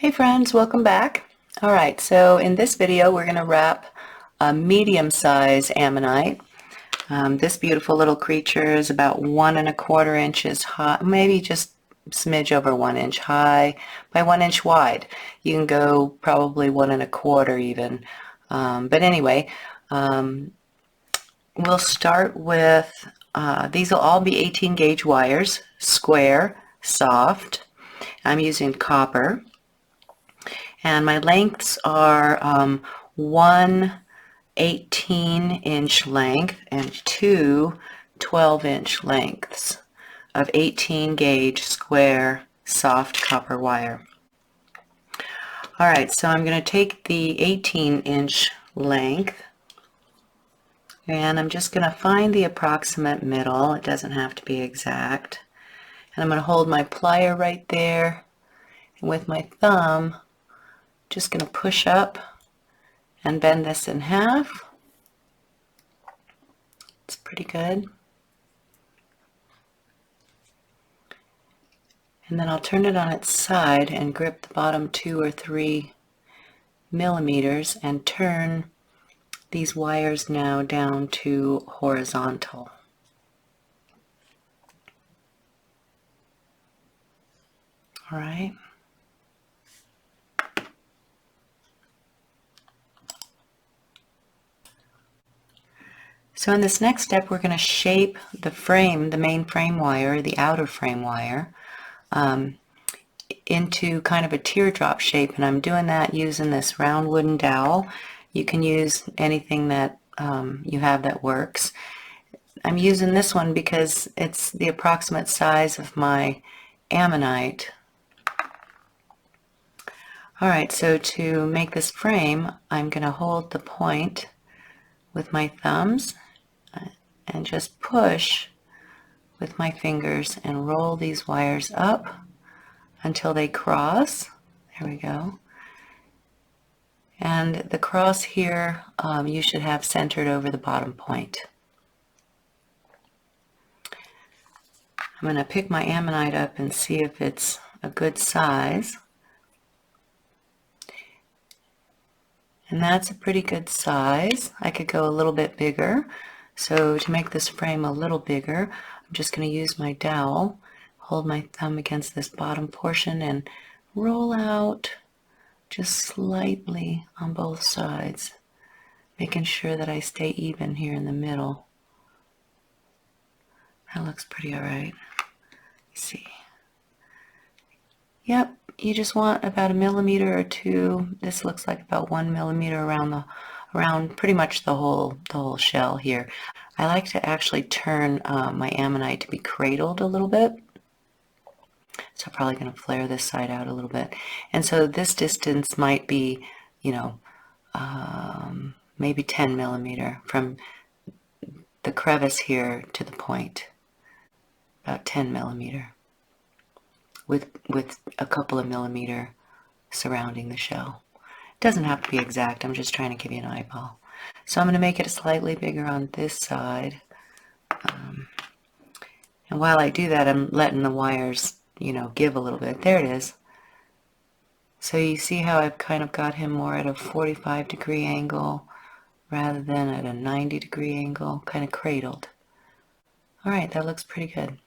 Hey friends, welcome back. Alright, so in this video we're going to wrap a medium-size ammonite. This beautiful little creature is about 1¼ inches high, maybe just a smidge over 1 inch high by 1 inch wide. You can go probably 1¼ even. But anyway, we'll start with, these will all be 18 gauge wires, square, soft. I'm using copper. And my lengths are one 18-inch length and two 12-inch lengths of 18 gauge square soft copper wire. Alright, so I'm going to take the 18-inch length and I'm just going to find the approximate middle. It doesn't have to be exact. And I'm going to hold my plier right there, and with my thumb just going to push up and bend this in half. It's pretty good. And then I'll turn it on its side and grip the bottom 2 or 3 millimeters and turn these wires now down to horizontal. All right. So in this next step, we're going to shape the frame, the main frame wire, the outer frame wire, into kind of a teardrop shape, and I'm doing that using this round wooden dowel. You can use anything that you have that works. I'm using this one because it's the approximate size of my ammonite. Alright, so to make this frame, I'm going to hold the point with my thumbs and just push with my fingers and roll these wires up until they cross. There we go. And the cross here you should have centered over the bottom point. I'm going to pick my ammonite up and see if it's a good size. And that's a pretty good size. I could go a little bit bigger. So to make this frame a little bigger, I'm just going to use my dowel, hold my thumb against this bottom portion and roll out just slightly on both sides, making sure that I stay even here in the middle. That looks pretty alright. See. Yep, you just want about 1 millimeter or 2. This looks like about 1 millimeter around pretty much the whole shell here. I like to actually turn my ammonite to be cradled a little bit. So I'm probably going to flare this side out a little bit. And so this distance might be, you know, maybe 10 millimeter from the crevice here to the point. About 10 millimeter. With a couple of millimeter surrounding the shell. It doesn't have to be exact, I'm just trying to give you an eyeball. So I'm going to make it slightly bigger on this side. And while I do that, I'm letting the wires, you know, give a little bit. There it is. So you see how I've kind of got him more at a 45-degree angle rather than at a 90-degree angle, kind of cradled. Alright, that looks pretty good.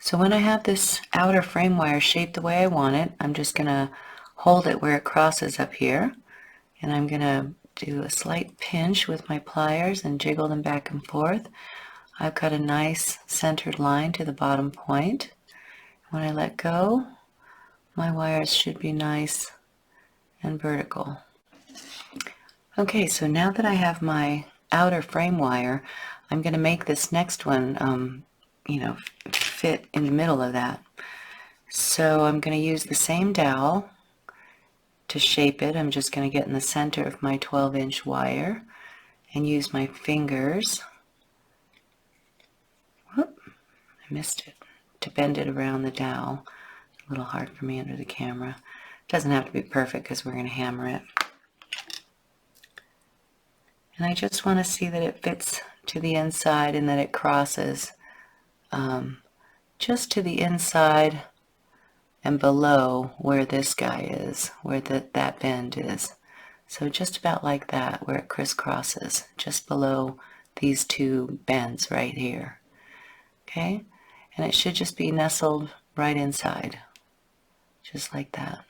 So when I have this outer frame wire shaped the way I want it, I'm just going to hold it where it crosses up here, and I'm going to do a slight pinch with my pliers and jiggle them back and forth. I've got a nice centered line to the bottom point. When I let go, my wires should be nice and vertical. Okay, so now that I have my outer frame wire, I'm going to make this next one you know, fit in the middle of that. So I'm going to use the same dowel to shape it. I'm just going to get in the center of my 12-inch wire and use my fingers, whoop, I missed it, to bend it around the dowel. A little hard for me under the camera. It doesn't have to be perfect because we're going to hammer it. And I just want to see that it fits to the inside and that it crosses just to the inside and below where this guy is, where that bend is. So just about like that, where it crisscrosses, just below these two bends right here. Okay? And it should just be nestled right inside, just like that.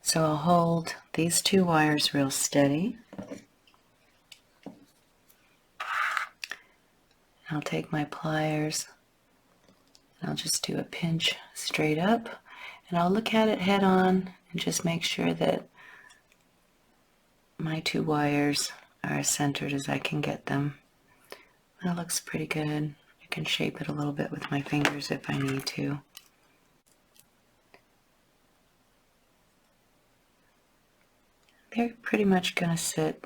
So I'll hold these two wires real steady. I'll take my pliers and I'll just do a pinch straight up, and I'll look at it head on and just make sure that my two wires are as centered as I can get them. That looks pretty good. I can shape it a little bit with my fingers if I need to. They're pretty much going to sit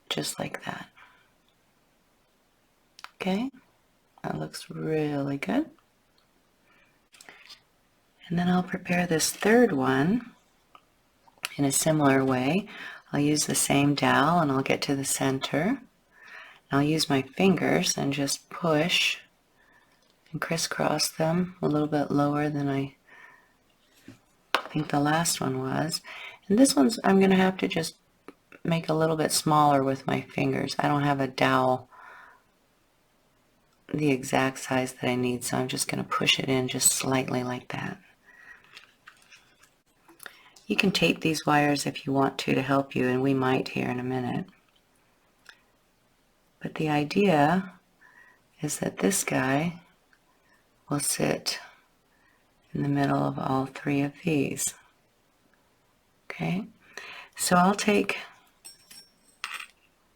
just like that. Okay, that looks really good. And then I'll prepare this third one in a similar way. I'll use the same dowel and I'll get to the center. I'll use my fingers and just push and crisscross them a little bit lower than I think the last one was. And this one's I'm going to have to just make a little bit smaller with my fingers. I don't have a dowel the exact size that I need, so I'm just going to push it in just slightly like that. You can tape these wires if you want to help you, and we might here in a minute. But the idea is that this guy will sit in the middle of all three of these. Okay, so I'll take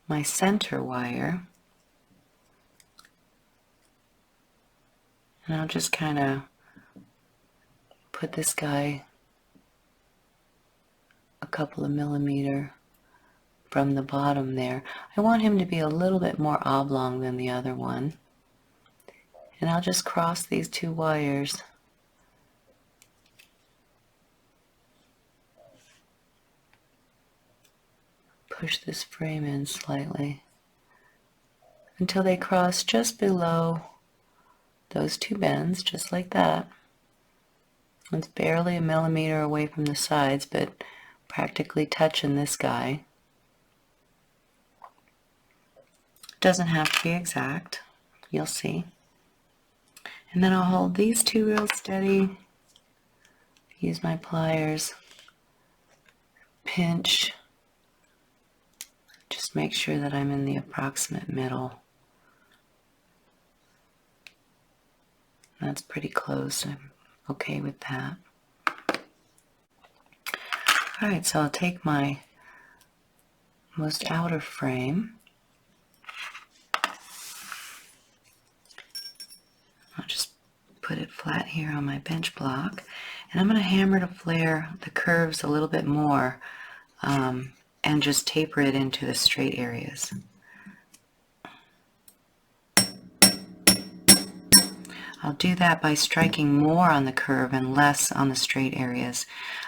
my center wire and I'll just kind of put this guy a couple of millimeters from the bottom there. I want him to be a little bit more oblong than the other one. And I'll just cross these two wires push this frame in slightly until they cross just below those two bends, just like that. It's barely a millimeter away from the sides, but practically touching this guy. Doesn't have to be exact, you'll see. And then I'll hold these two real steady, use my pliers, pinch, just make sure that I'm in the approximate middle. That's pretty close. I'm okay with that. Alright, so I'll take my most outer frame. I'll just put it flat here on my bench block, and I'm going to hammer to flare the curves a little bit more and just taper it into the straight areas. I'll do that by striking more on the curve and less on the straight areas.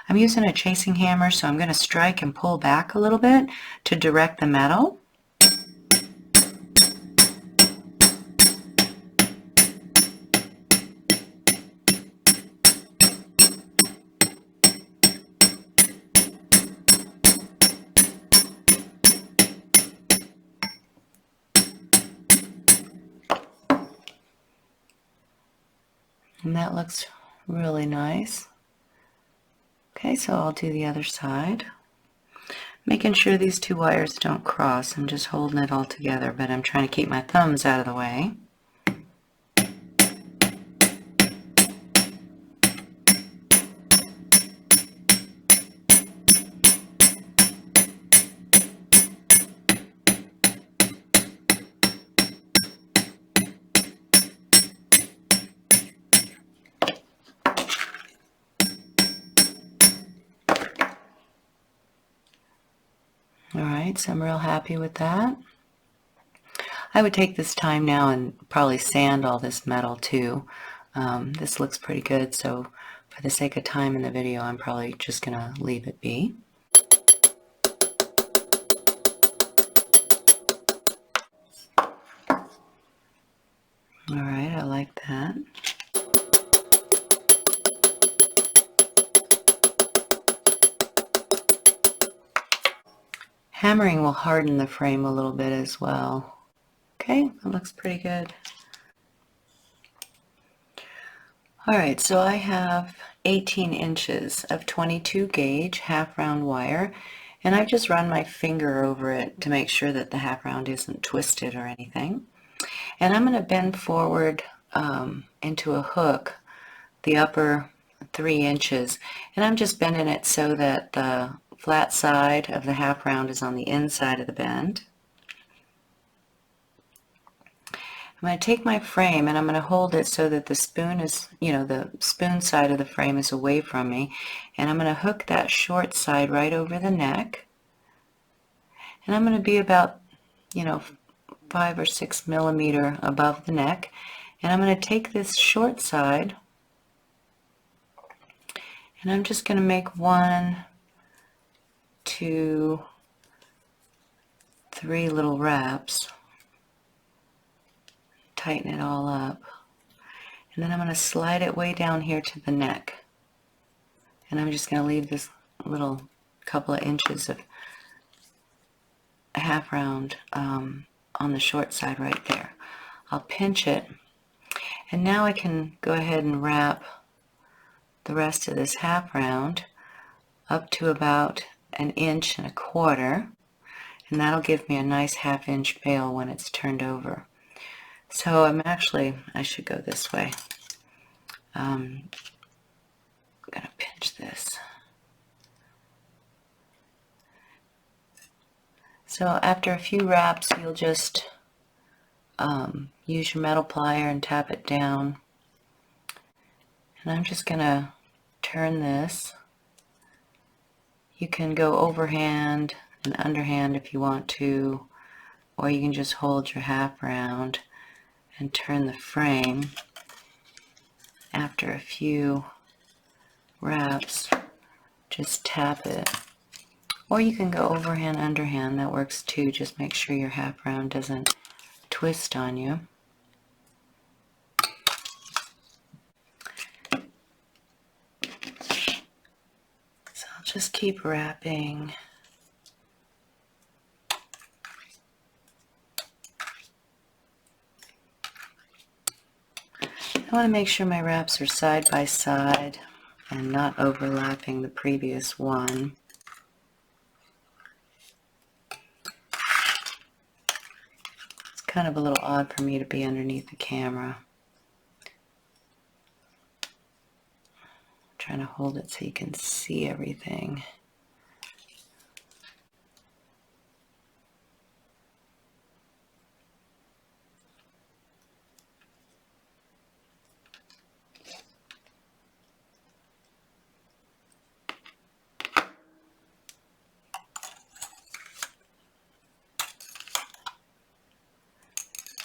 I'm using a chasing hammer, so I'm going to strike and pull back a little bit to direct the metal. And that looks really nice. Okay, so I'll do the other side. Making sure these two wires don't cross. I'm just holding it all together, but I'm trying to keep my thumbs out of the way. Alright, so I'm real happy with that. I would take this time now and probably sand all this metal too. This looks pretty good, so for the sake of time in the video, I'm probably just going to leave it be. Hammering will harden the frame a little bit as well. Okay, that looks pretty good. Alright, so I have 18 inches of 22 gauge half round wire, and I've just run my finger over it to make sure that the half round isn't twisted or anything. And I'm going to bend forward into a hook the upper 3 inches, and I'm just bending it so that the flat side of the half round is on the inside of the bend. I'm going to take my frame and I'm going to hold it so that the spoon is, the spoon side of the frame is away from me, and I'm going to hook that short side right over the neck, and I'm going to be about 5 or 6 millimeter above the neck, and I'm going to take this short side and I'm just going to make 1, 2, 3 little wraps, tighten it all up, and then I'm going to slide it way down here to the neck, and I'm just going to leave this little couple of inches of half round on the short side right there. I'll pinch it, and now I can go ahead and wrap the rest of this half round up to about 1.25 inches, and that'll give me a nice 1/2 inch bail when it's turned over. So I should go this way. I'm gonna pinch this. So after a few wraps, you'll just use your metal plier and tap it down. And I'm just gonna turn this. You can go overhand and underhand if you want to, or you can just hold your half round and turn the frame. After a few wraps, just tap it. Or you can go overhand, underhand, that works too. Just make sure your half round doesn't twist on you. So I'll just keep wrapping. I want to make sure my wraps are side by side and not overlapping the previous one. It's kind of a little odd for me to be underneath the camera. I'm trying to hold it so you can see everything.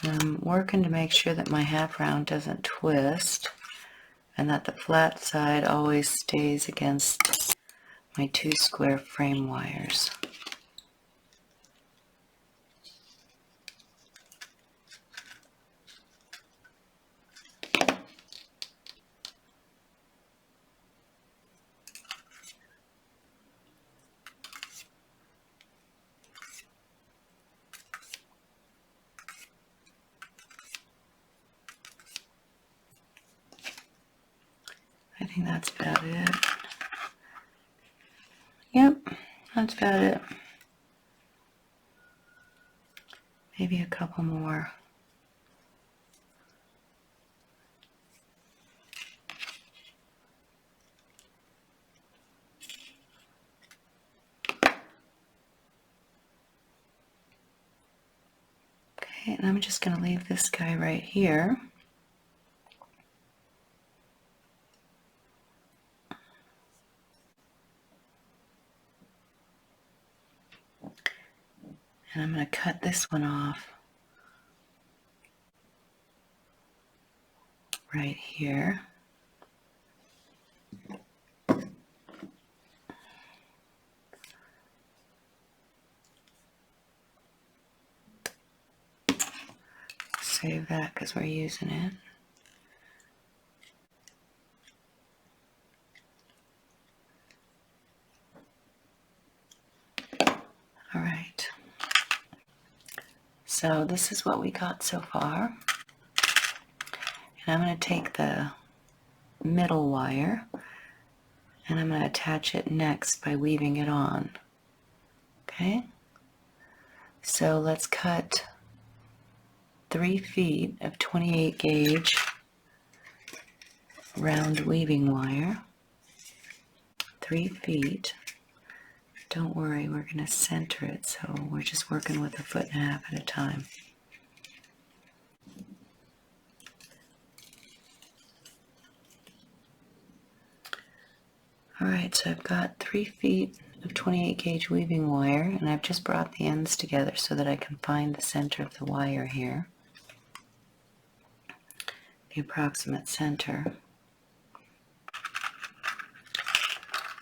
I'm working to make sure that my half round doesn't twist and that the flat side always stays against my 2 square frame wires. I think that's about it. Yep, that's about it. Maybe a couple more. Okay, and I'm just going to leave this guy right here. And I'm going to cut this one off right here. Save that because we're using it. All right. So this is what we got so far. And I'm going to take the middle wire and I'm going to attach it next by weaving it on. Okay? So let's cut 3 feet of 28 gauge round weaving wire. 3 feet. Don't worry, we're going to center it, so we're just working with 1.5 feet at a time. Alright, so I've got 3 feet of 28 gauge weaving wire, and I've just brought the ends together so that I can find the center of the wire here. The approximate center.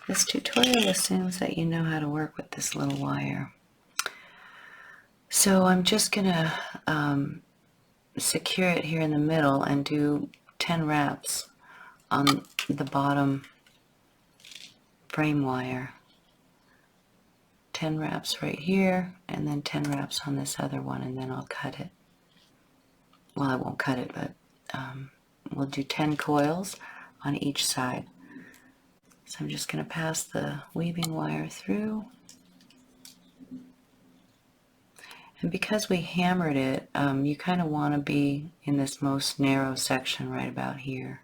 This tutorial assumes that you know how to work with this little wire. So I'm just going to secure it here in the middle and do 10 wraps on the bottom frame wire. 10 wraps right here, and then 10 wraps on this other one, and then I'll cut it. Well, I won't cut it, but we'll do 10 coils on each side. So I'm just going to pass the weaving wire through. And because we hammered it, you kind of want to be in this most narrow section right about here.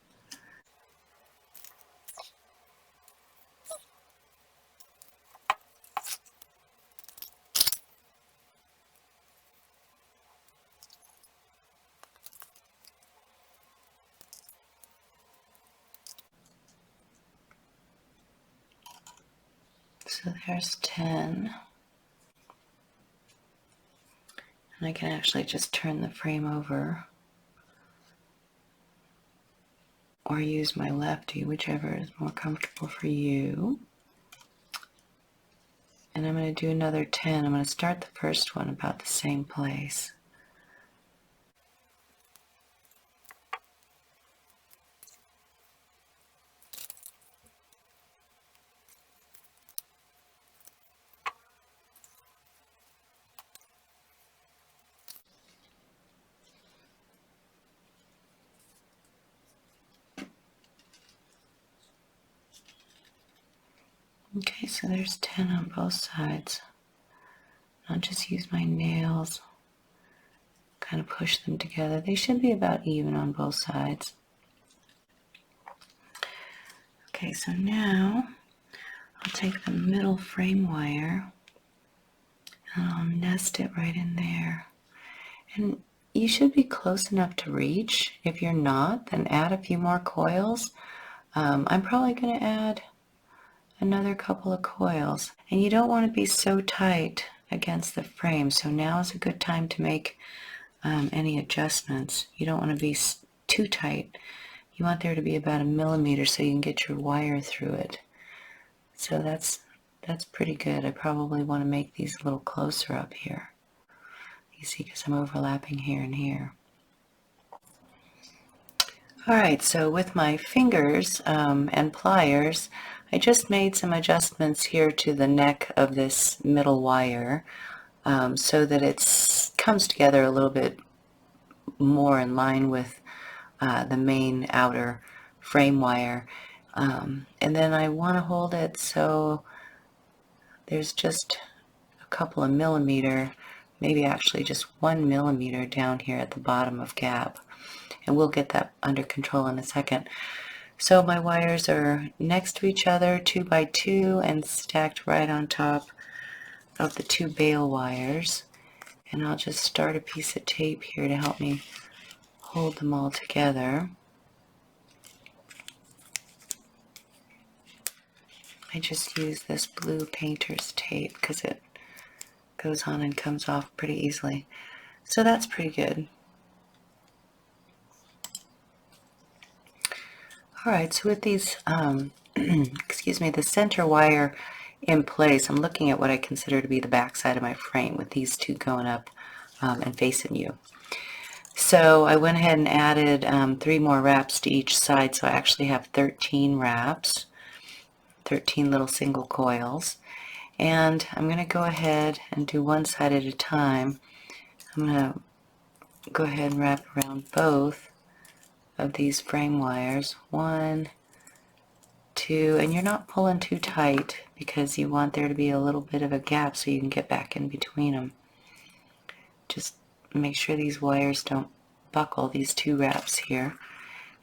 So there's 10. And I can actually just turn the frame over or use my lefty, whichever is more comfortable for you. And I'm going to do another 10. I'm going to start the first one about the same place. Okay, so there's 10 on both sides. I'll just use my nails, kind of push them together. They should be about even on both sides. Okay, so now I'll take the middle frame wire and I'll nest it right in there. And you should be close enough to reach. If you're not, then add a few more coils. I'm probably going to add another couple of coils. And you don't want to be so tight against the frame, so now is a good time to make any adjustments. You don't want to be too tight. You want there to be about 1 millimeter so you can get your wire through it. So that's pretty good. I probably want to make these a little closer up here. You see, because I'm overlapping here and here. Alright, so with my fingers and pliers, I just made some adjustments here to the neck of this middle wire so that it comes together a little bit more in line with the main outer frame wire. And then I want to hold it so there's just a couple of millimeter, maybe actually just 1 millimeter down here at the bottom of gap. And we'll get that under control in a second. So my wires are next to each other, 2 by 2, and stacked right on top of the 2 bail wires. And I'll just start a piece of tape here to help me hold them all together. I just use this blue painter's tape because it goes on and comes off pretty easily. So that's pretty good. Alright, so with these, excuse me, the center wire in place, I'm looking at what I consider to be the back side of my frame with these 2 going up and facing you. So I went ahead and added 3 more wraps to each side, so I actually have 13 wraps, 13 little single coils. And I'm going to go ahead and do one side at a time. I'm going to go ahead and wrap around both of these frame wires. 1, 2, and you're not pulling too tight because you want there to be a little bit of a gap so you can get back in between them. Just make sure these wires don't buckle, these 2 wraps here.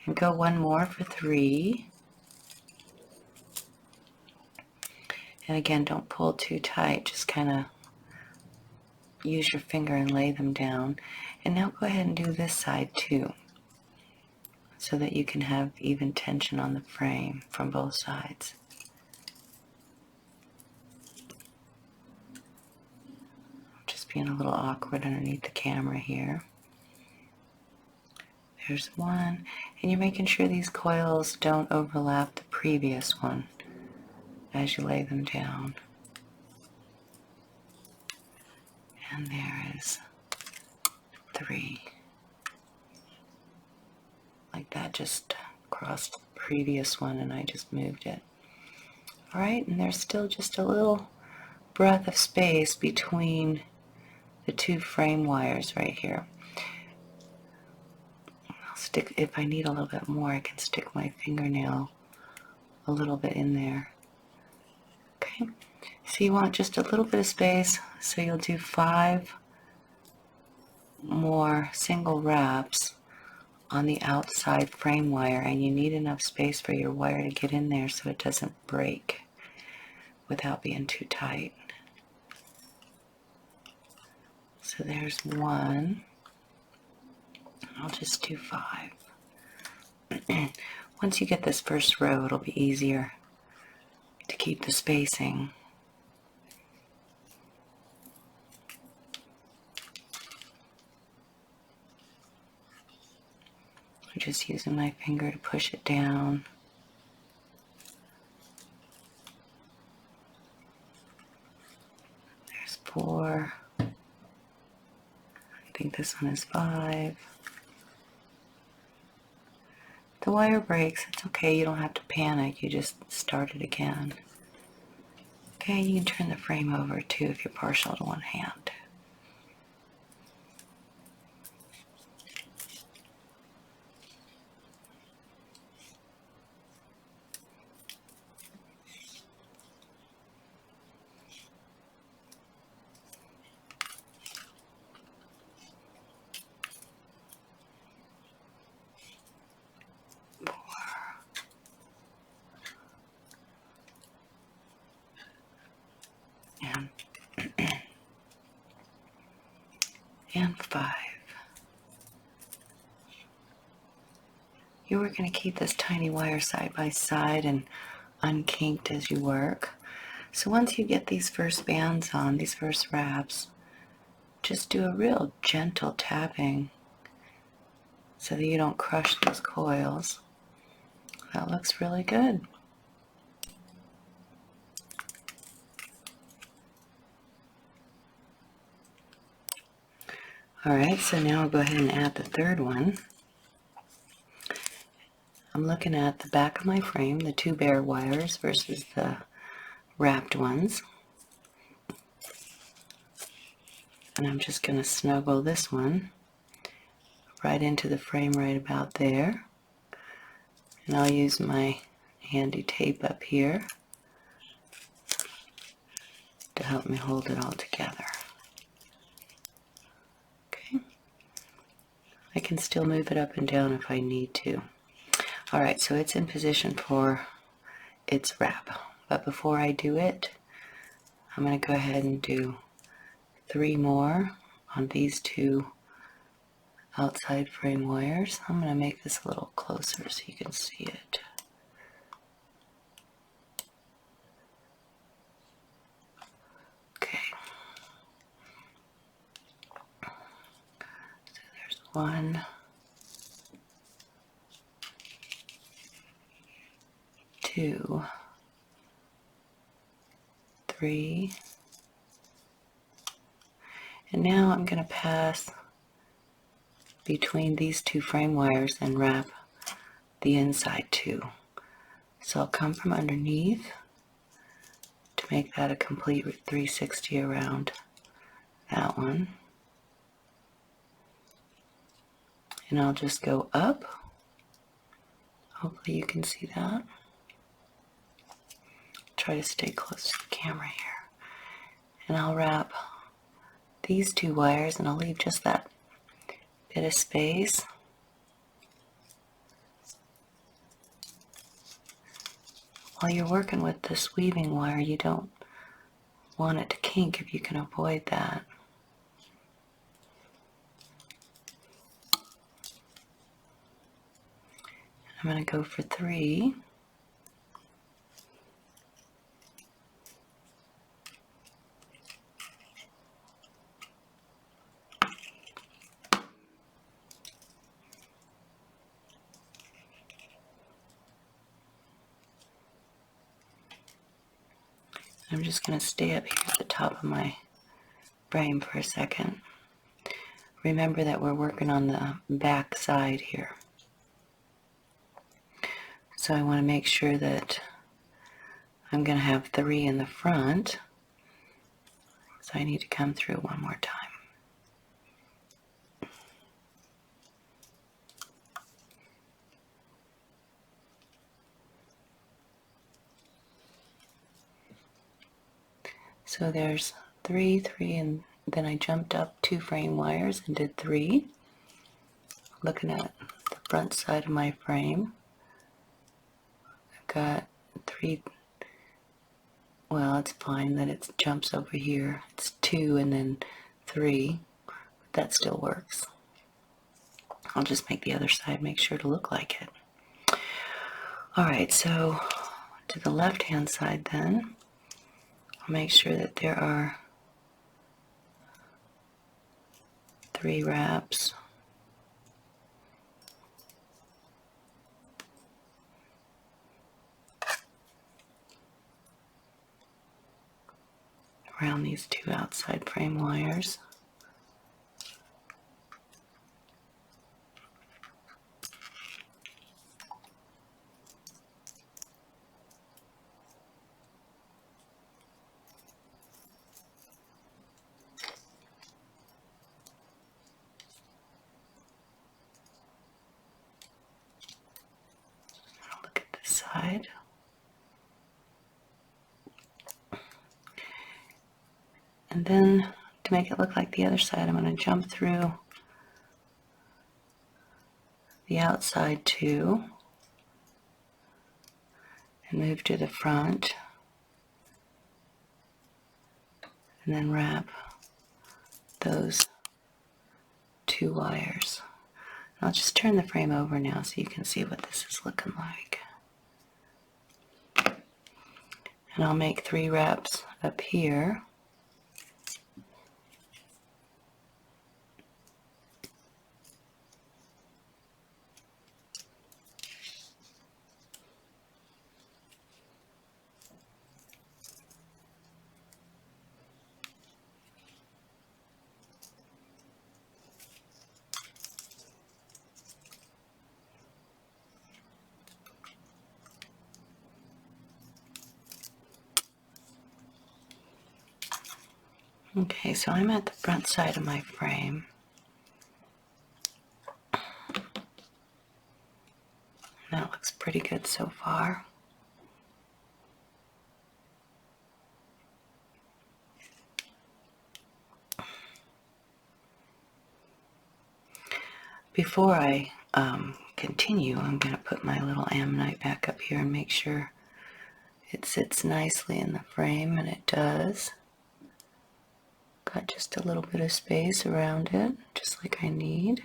And go 1 more for 3. And again, don't pull too tight, just kind of use your finger and lay them down. And now go ahead and do this side too, so that you can have even tension on the frame from both sides. I'm just being a little awkward underneath the camera here. There's 1, and you're making sure these coils don't overlap the previous one as you lay them down. And there is 3. Like that, just crossed the previous one and I just moved it. Alright, and there's still just a little breath of space between the 2 frame wires right here. I'll stick, if I need a little bit more, I can stick my fingernail a little bit in there. Okay, so you want just a little bit of space, so you'll do 5 more single wraps on the outside frame wire, and you need enough space for your wire to get in there so it doesn't break without being too tight. So there's 1. I'll just do 5. Once you get this first row, it'll be easier to keep the spacing. I'm just using my finger to push it down. There's 4. I think this one is 5. The wire breaks, it's okay, you don't have to panic, you just start it again. Okay, you can turn the frame over too if you're partial to one hand. And 5. You are going to keep this tiny wire side by side and unkinked as you work. So once you get these first bands on, these first wraps, just do a real gentle tapping so that you don't crush these coils. That looks really good. Alright, so now I'll go ahead and add the third one. I'm looking at the back of my frame, the 2 bare wires versus the wrapped ones. And I'm just going to snuggle this one right into the frame right about there. And I'll use my handy tape up here to help me hold it all together. Okay. I can still move it up and down if I need to. Alright, so it's in position for its wrap. But before I do it, I'm going to go ahead and do 3 more on these 2 outside frame wires. I'm going to make this a little closer so you can see it. Okay. So there's 1, 2, 3, and now I'm going to pass between these 2 frame wires and wrap the inside 2. So I'll come from underneath to make that a complete 360 around that one. And I'll just go up. Hopefully you can see that. Try to stay close to the camera here. And I'll wrap these two wires, and I'll leave just that bit of space. While you're working with this weaving wire, you don't want it to kink if you can avoid that. I'm going to go for 3. I'm just going to stay up here at the top of my frame for a second. Remember that we're working on the back side here. So I want to make sure that I'm going to have 3 in the front. So I need to come through one more time. So there's 3, 3, and then I jumped up 2 frame wires and did 3. Looking at the front side of my frame, I've got 3. Well, it's fine that it jumps over here. It's 2 and then 3, but that still works. I'll just make the other side make sure to look like it. Alright, so to the left hand side then, I'll make sure that there are 3 wraps. Around these 2 outside frame wires. I'll look at this side. And then, to make it look like the other side, I'm going to jump through the outside 2 and move to the front, and then wrap those 2 wires. And I'll just turn the frame over now so you can see what this is looking like. And I'll make 3 wraps up here. Okay, so I'm at the front side of my frame. That looks pretty good so far. Before I continue, I'm going to put my little Ammonite back up here and make sure it sits nicely in the frame, and it does. Got just a little bit of space around it, just like I need.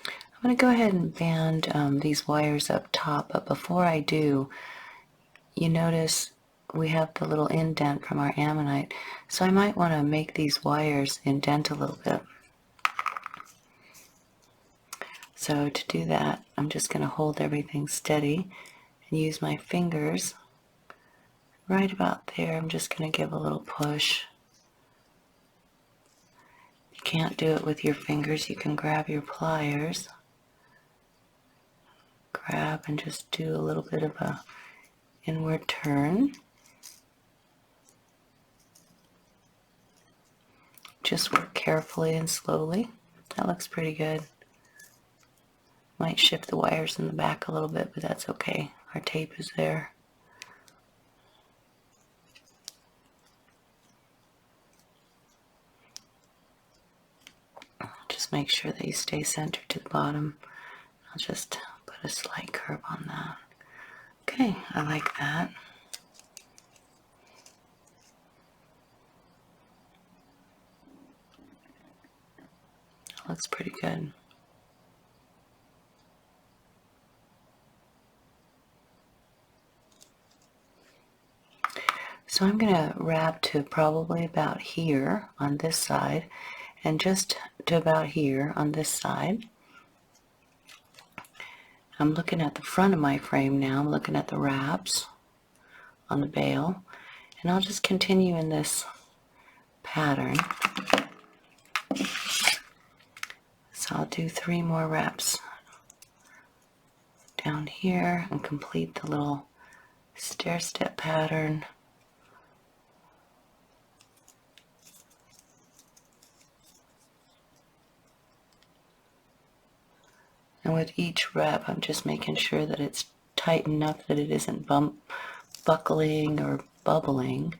I'm going to go ahead and band these wires up top, but before I do, you notice we have the little indent from our Ammonite, so I might want to make these wires indent a little bit. So to do that, I'm just going to hold everything steady and use my fingers. Right about there, I'm just going to give a little push. If you can't do it with your fingers, you can grab your pliers. Grab and just do a little bit of a inward turn. Just work carefully and slowly. That looks pretty good. Might shift the wires in the back a little bit, but that's okay. Our tape is there. Just make sure that you stay centered to the bottom. I'll just put a slight curve on that. Okay, I like that. That looks pretty good. So I'm going to wrap to probably about here on this side, and just to about here on this side. I'm looking at the front of my frame now. I'm looking at the wraps on the bail, and I'll just continue in this pattern. So I'll do 3 more wraps down here and complete the little stair-step pattern. And with each rep, I'm just making sure that it's tight enough that it isn't buckling or bubbling,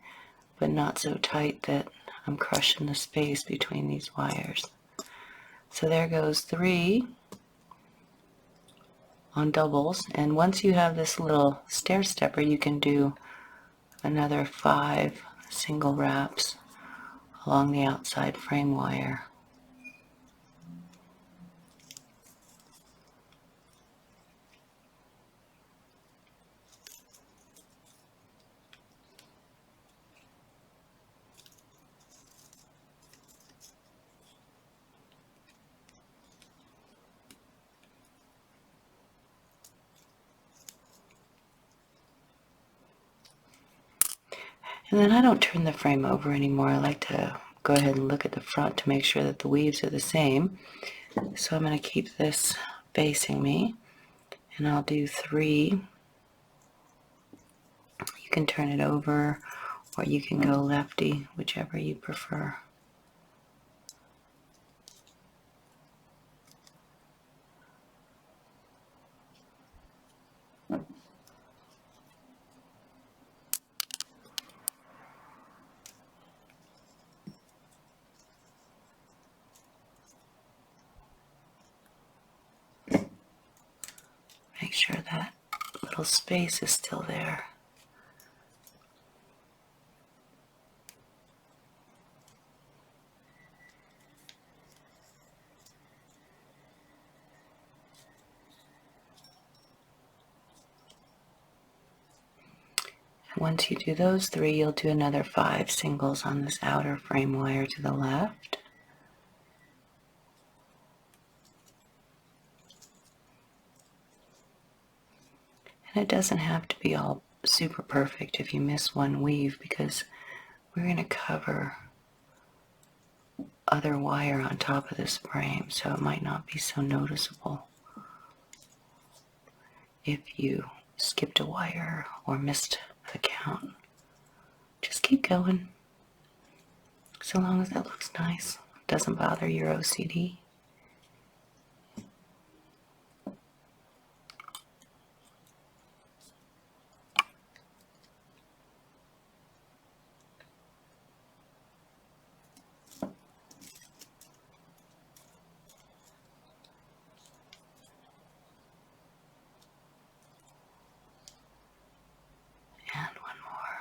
but not so tight that I'm crushing the space between these wires. So there goes 3 on doubles, and once you have this little stair stepper, you can do another 5 single wraps along the outside frame wire. And then I don't turn the frame over anymore. I like to go ahead and look at the front to make sure that the weaves are the same. So I'm going to keep this facing me, and I'll do 3. You can turn it over, or you can go lefty, whichever you prefer. Make sure that little space is still there. Once you do those 3, you'll do another 5 singles on this outer frame wire to the left. And it doesn't have to be all super perfect if you miss one weave, because we're going to cover other wire on top of this frame, so it might not be so noticeable if you skipped a wire or missed a count. Just keep going, so long as that looks nice, doesn't bother your OCD. And one more.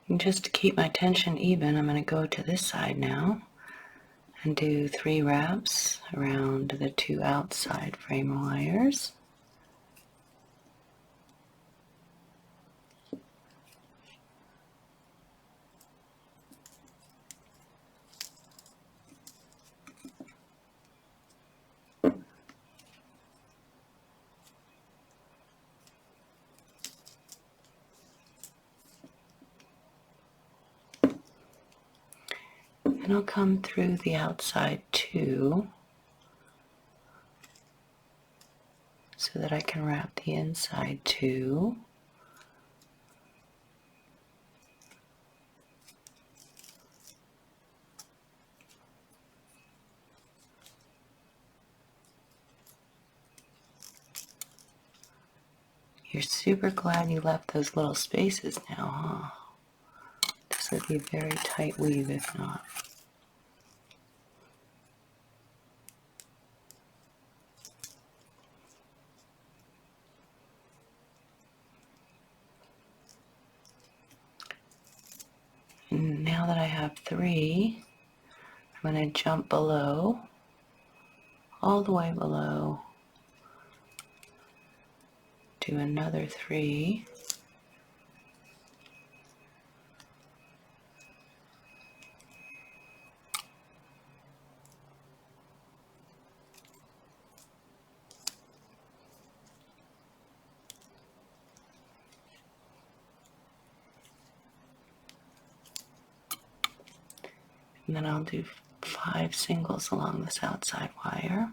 And just to keep my tension even, I'm going to go to this side now and do 3 wraps around the 2 outside frame wires. Then I'll come through the outside too, so that I can wrap the inside too. You're super glad you left those little spaces now, huh? This would be a very tight weave if not. And now that I have 3, I'm going to jump below, all the way below, do another 3, and then I'll do 5 singles along this outside wire.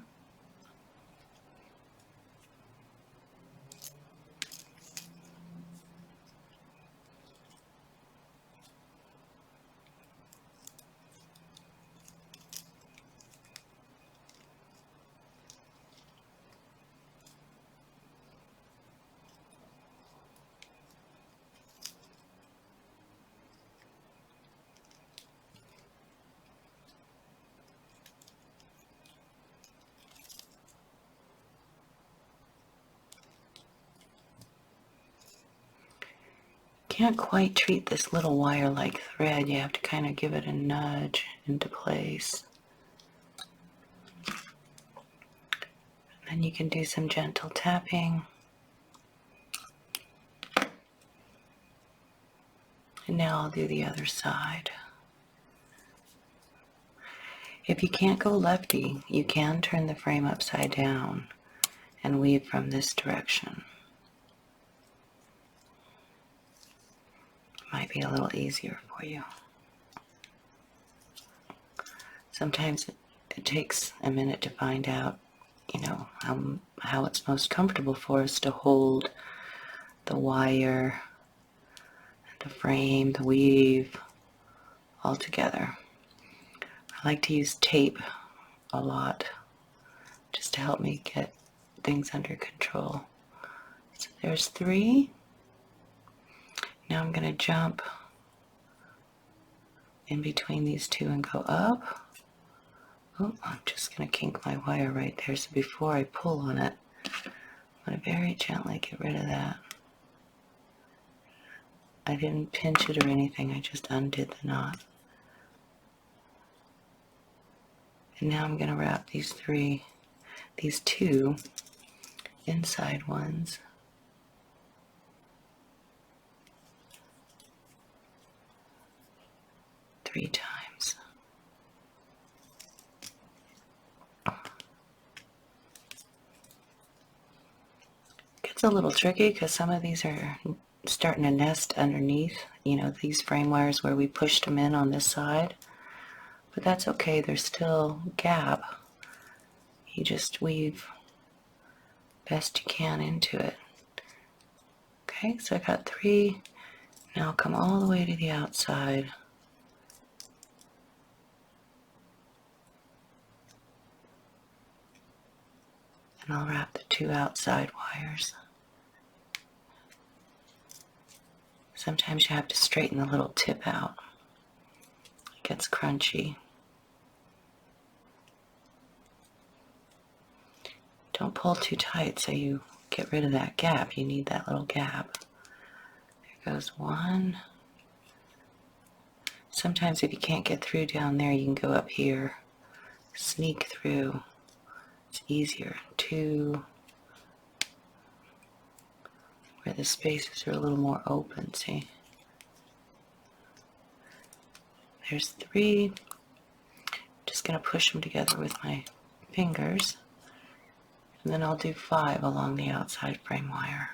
Can't quite treat this little wire like thread. You have to kind of give it a nudge into place. Then you can do some gentle tapping. And now I'll do the other side. If you can't go lefty, you can turn the frame upside down and weave from this direction. Might be a little easier for you. Sometimes it takes a minute to find out, how it's most comfortable for us to hold the wire, the frame, the weave all together. I like to use tape a lot just to help me get things under control. So there's 3. Now I'm going to jump in between these 2 and go up. Oh, I'm just going to kink my wire right there. So before I pull on it, I'm going to very gently get rid of that. I didn't pinch it or anything. I just undid the knot. And now I'm going to wrap these 2 inside ones. Three times. Gets a little tricky because some of these are starting to nest underneath, these frame wires where we pushed them in on this side. But that's okay, there's still gap. You just weave best you can into it. Okay, so I got 3. Now I'll come all the way to the outside. And I'll wrap the 2 outside wires. Sometimes you have to straighten the little tip out. It gets crunchy. Don't pull too tight so you get rid of that gap. You need that little gap. There goes 1. Sometimes if you can't get through down there, you can go up here, sneak through. It's easier. 2, where the spaces are a little more open, see? There's 3. Just going to push them together with my fingers. And then I'll do 5 along the outside frame wire.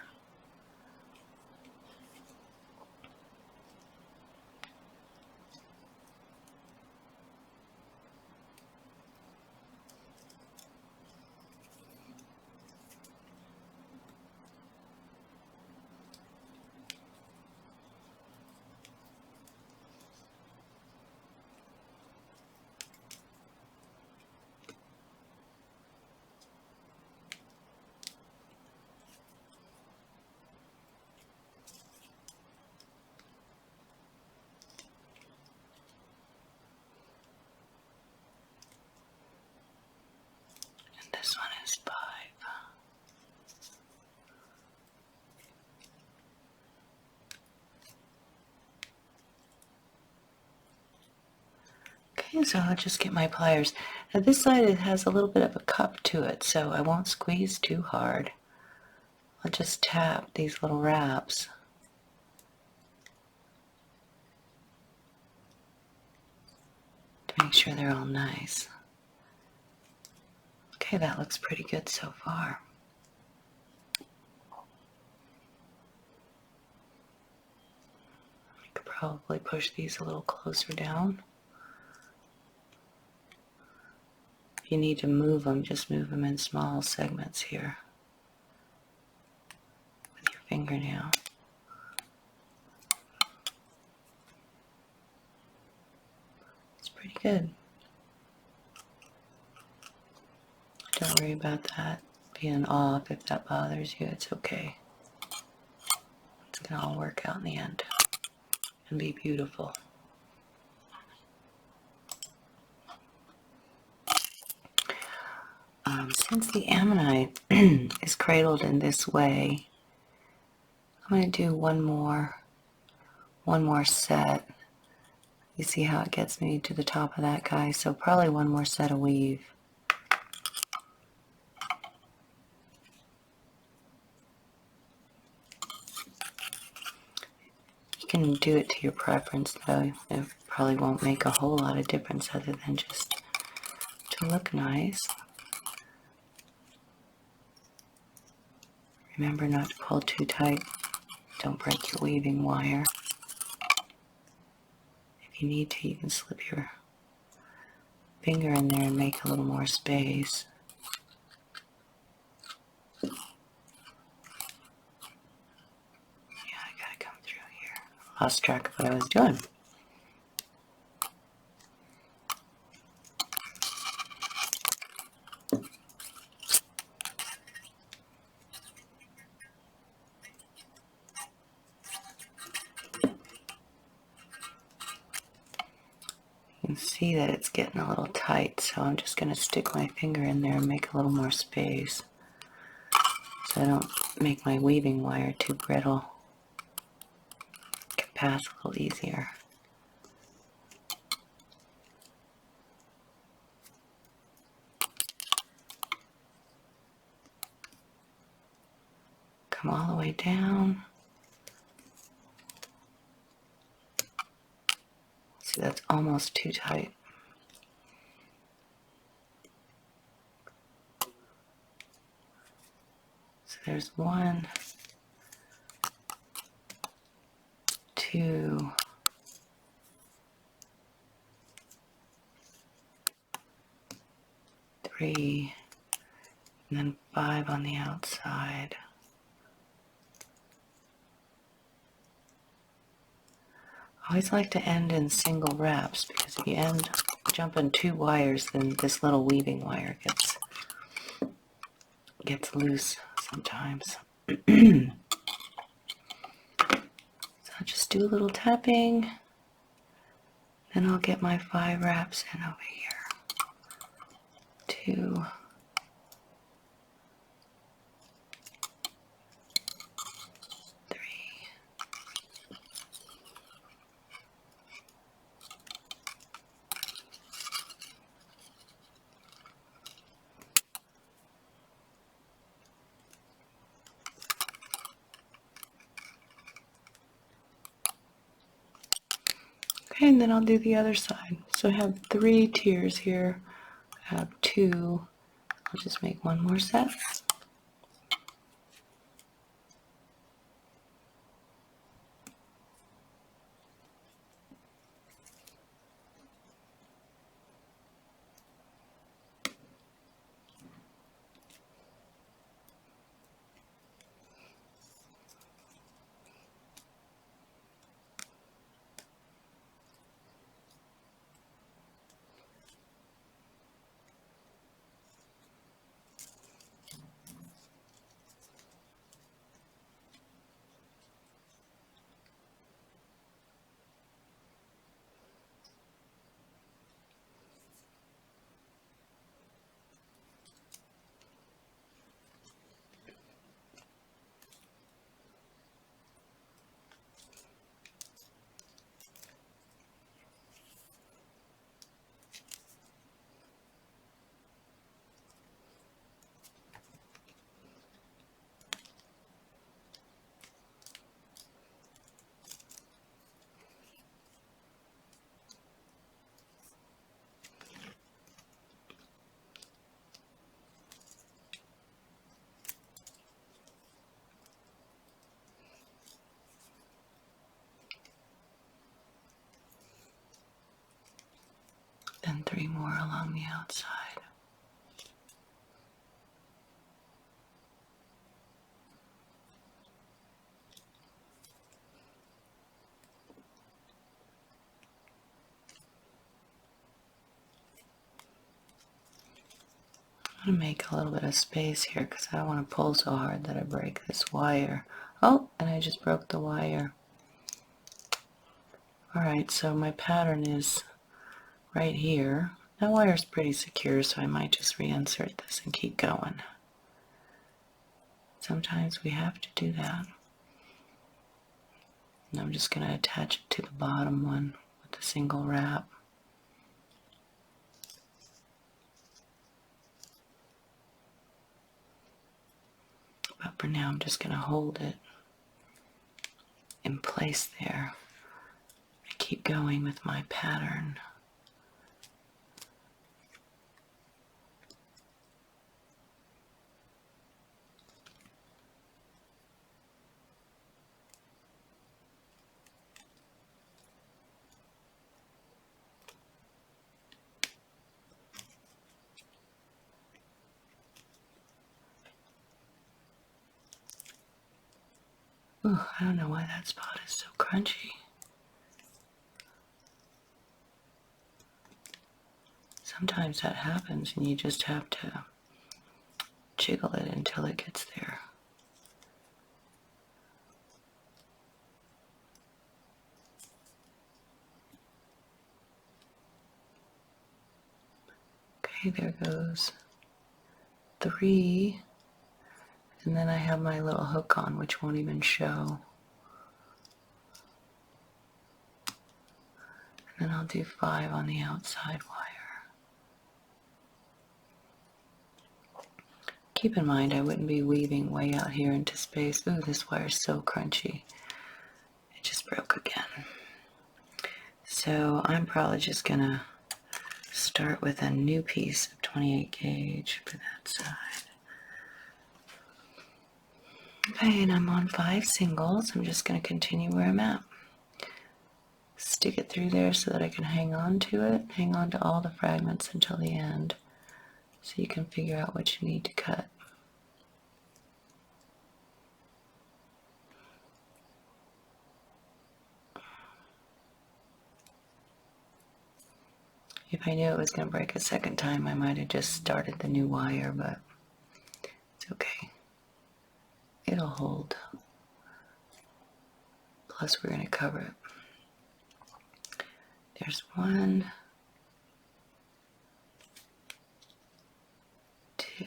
Okay, so I'll just get my pliers. Now this side, it has a little bit of a cup to it, so I won't squeeze too hard. I'll just tap these little wraps. To make sure they're all nice. Okay, that looks pretty good so far. I could probably push these a little closer down. If you need to move them, just move them in small segments here with your fingernail. It's pretty good. Don't worry about that being off. If that bothers you, it's okay. It's gonna all work out in the end and be beautiful. Since the ammonite is cradled in this way, I'm going to do one more set. You see how it gets me to the top of that guy, so probably one more set of weave. You can do it to your preference though. It probably won't make a whole lot of difference other than just to look nice. Remember not to pull too tight. Don't break your weaving wire. If you need to, you can slip your finger in there and make a little more space. Yeah, I gotta come through here. Lost track of what I was doing. You can see that it's getting a little tight, so I'm just going to stick my finger in there and make a little more space so I don't make my weaving wire too brittle. It can pass a little easier. Come all the way down. See, that's almost too tight. So there's 1, 2, 3, and then 5 on the outside. I always like to end in single wraps because if you jump in 2 wires, then this little weaving wire gets loose sometimes. So I'll just do a little tapping, then I'll get my 5 wraps in over here. 2, 3, okay, and then I'll do the other side. So I have 3 tiers here. I have 2. I'll just make 1 more set. 3 more along the outside. I'm going to make a little bit of space here because I don't want to pull so hard that I break this wire. Oh, and I just broke the wire. Alright, so my pattern is right here. That wire is pretty secure, so I might just reinsert this and keep going. Sometimes we have to do that. And I'm just going to attach it to the bottom one with a single wrap. But for now, I'm just going to hold it in place there. I keep going with my pattern. Ooh, I don't know why that spot is so crunchy. Sometimes that happens and you just have to jiggle it until it gets there. Okay, there goes 3. And then I have my little hook on, which won't even show. And then I'll do 5 on the outside wire. Keep in mind, I wouldn't be weaving way out here into space. Ooh, this wire is so crunchy. It just broke again. So I'm probably just gonna start with a new piece of 28 gauge for that side. Okay, and I'm on 5 singles. I'm just going to continue where I'm at. Stick it through there so that I can hang on to it. Hang on to all the fragments until the end so you can figure out what you need to cut. If I knew it was going to break a second time, I might have just started the new wire, but it's okay. It'll hold. Plus, we're going to cover it. There's 1, 2,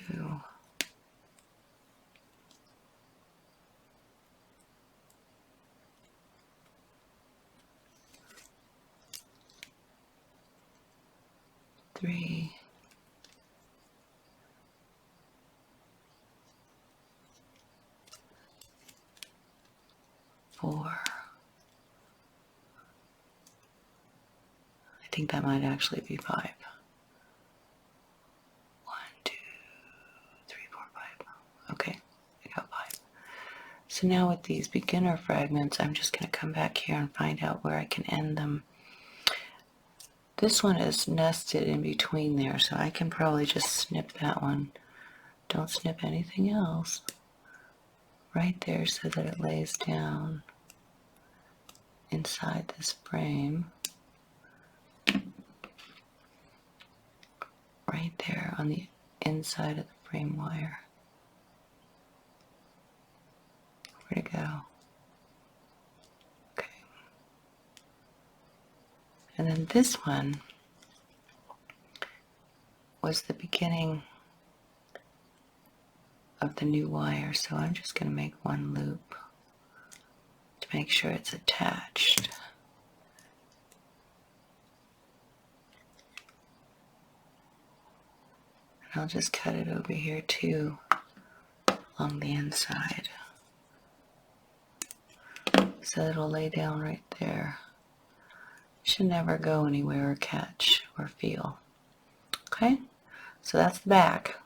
3, 4. I think that might actually be 5. 1, 2, 3, 4, 5. Okay, I got 5. So now with these beginner fragments, I'm just going to come back here and find out where I can end them. This one is nested in between there, so I can probably just snip that one. Don't snip anything else. Right there so that it lays down inside this frame. Right there on the inside of the frame wire. Where'd it go? Okay. And then this one was the beginning of the new wire, so I'm just going to make 1 loop to make sure it's attached. And I'll just cut it over here too, along the inside. So it'll lay down right there. Should never go anywhere or catch or feel. Okay, so that's the back.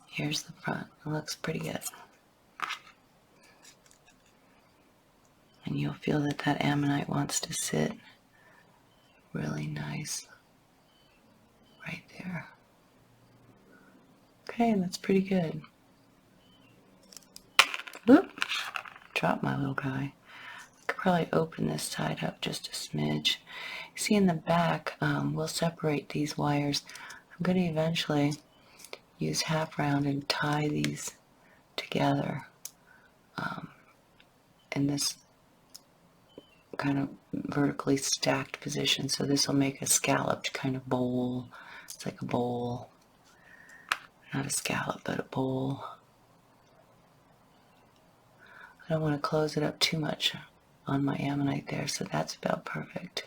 Here's the front. It looks pretty good. And you'll feel that that Ammonite wants to sit really nice. Okay, that's pretty good. Whoop! Drop my little guy. I could probably open this side up just a smidge. See, in the back, we'll separate these wires. I'm going to eventually use half round and tie these together in this kind of vertically stacked position. So this will make a scalloped kind of bowl. It's like a bowl. Not a scallop, but a bowl. I don't want to close it up too much on my ammonite there, so that's about perfect.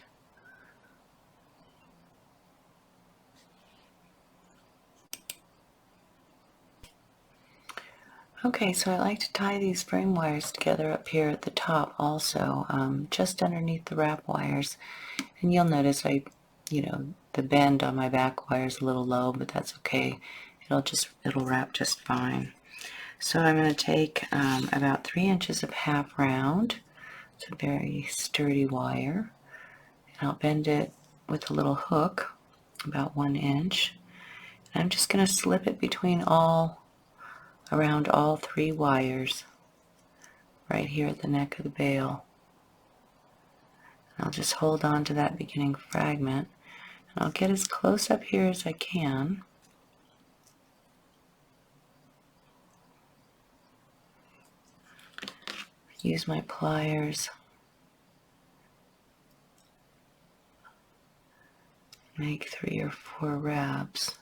Okay, so I like to tie these frame wires together up here at the top also, just underneath the wrap wires. And you'll notice the bend on my back wire is a little low, but that's okay. It'll wrap just fine. So I'm going to take about 3 inches of half round. It's a very sturdy wire. And I'll bend it with a little hook, about 1 inch. And I'm just going to slip it between around all 3 wires, right here at the neck of the bail. And I'll just hold on to that beginning fragment. And I'll get as close up here as I can. Use my pliers. Make 3 or 4 wraps.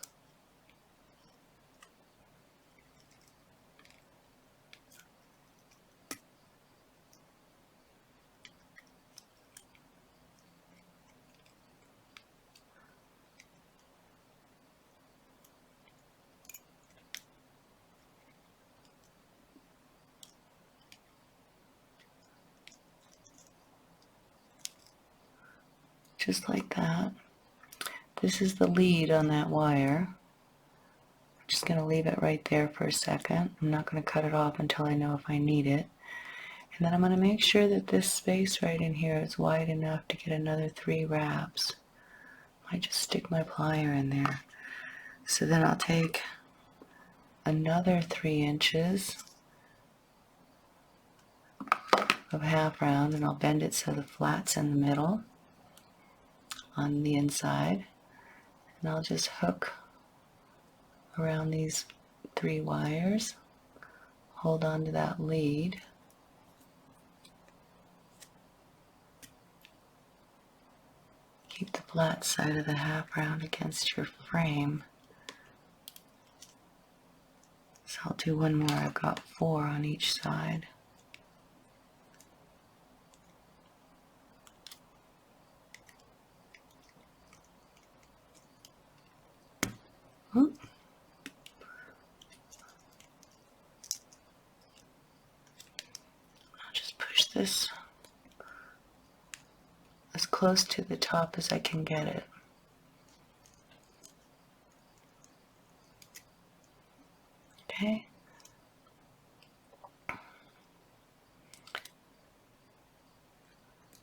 Just like that. This is the lead on that wire. I'm just going to leave it right there for a second. I'm not going to cut it off until I know if I need it. And then I'm going to make sure that this space right in here is wide enough to get another 3 wraps. I just stick my plier in there. So then I'll take another 3 inches of half round and I'll bend it so the flat's in the middle on the inside. And I'll just hook around these 3 wires, hold on to that lead. Keep the flat side of the half round against your frame. So I'll do one more. I've got 4 on each side. Oop. I'll just push this as close to the top as I can get it. Okay.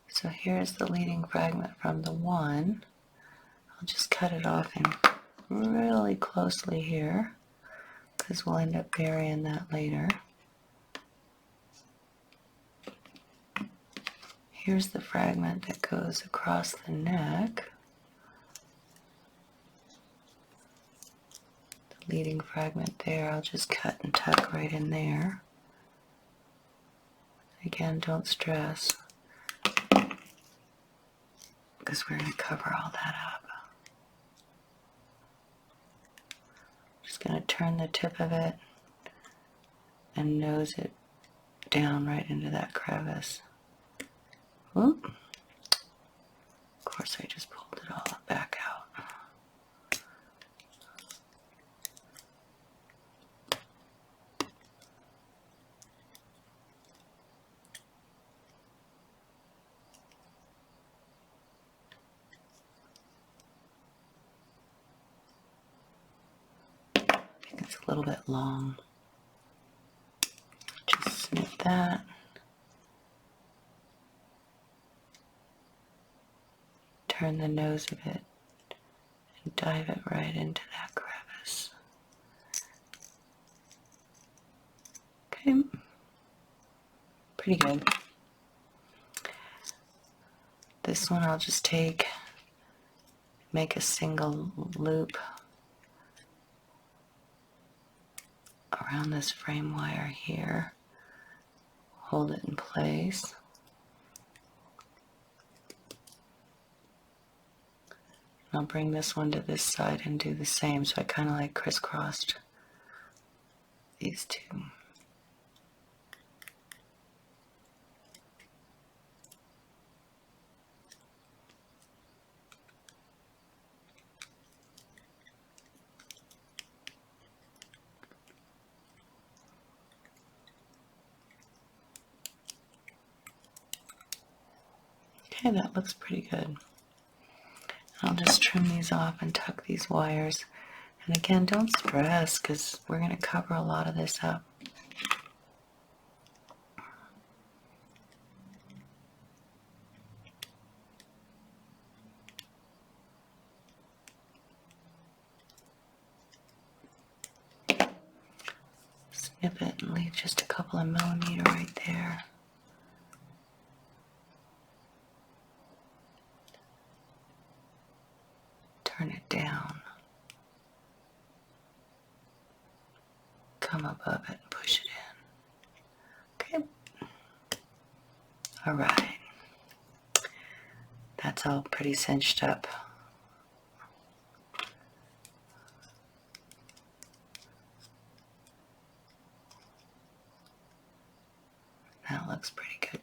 So here's the leading fragment from the one. I'll just cut it off in really closely here because we'll end up burying that later. Here's the fragment that goes across the neck. The leading fragment there, I'll just cut and tuck right in there. Again, don't stress because we're going to cover all that up. Just going to turn the tip of it and nose it down right into that crevice. Whoop. Of course, I just pulled it all back out. I think it's a little bit long. Just snip that. Turn the nose of it and dive it right into that crevice. Okay, pretty good. This one I'll just make a single loop around this frame wire here, hold it in place. And I'll bring this one to this side and do the same, so I kind of like crisscrossed these two. Okay, that looks pretty good. I'll just trim these off and tuck these wires. And again, don't stress, because we're going to cover a lot of this up. Snip it and leave just a couple of millimeters right there. Turn it down. Come above it and push it in. Okay. All right. That's all pretty cinched up. That looks pretty good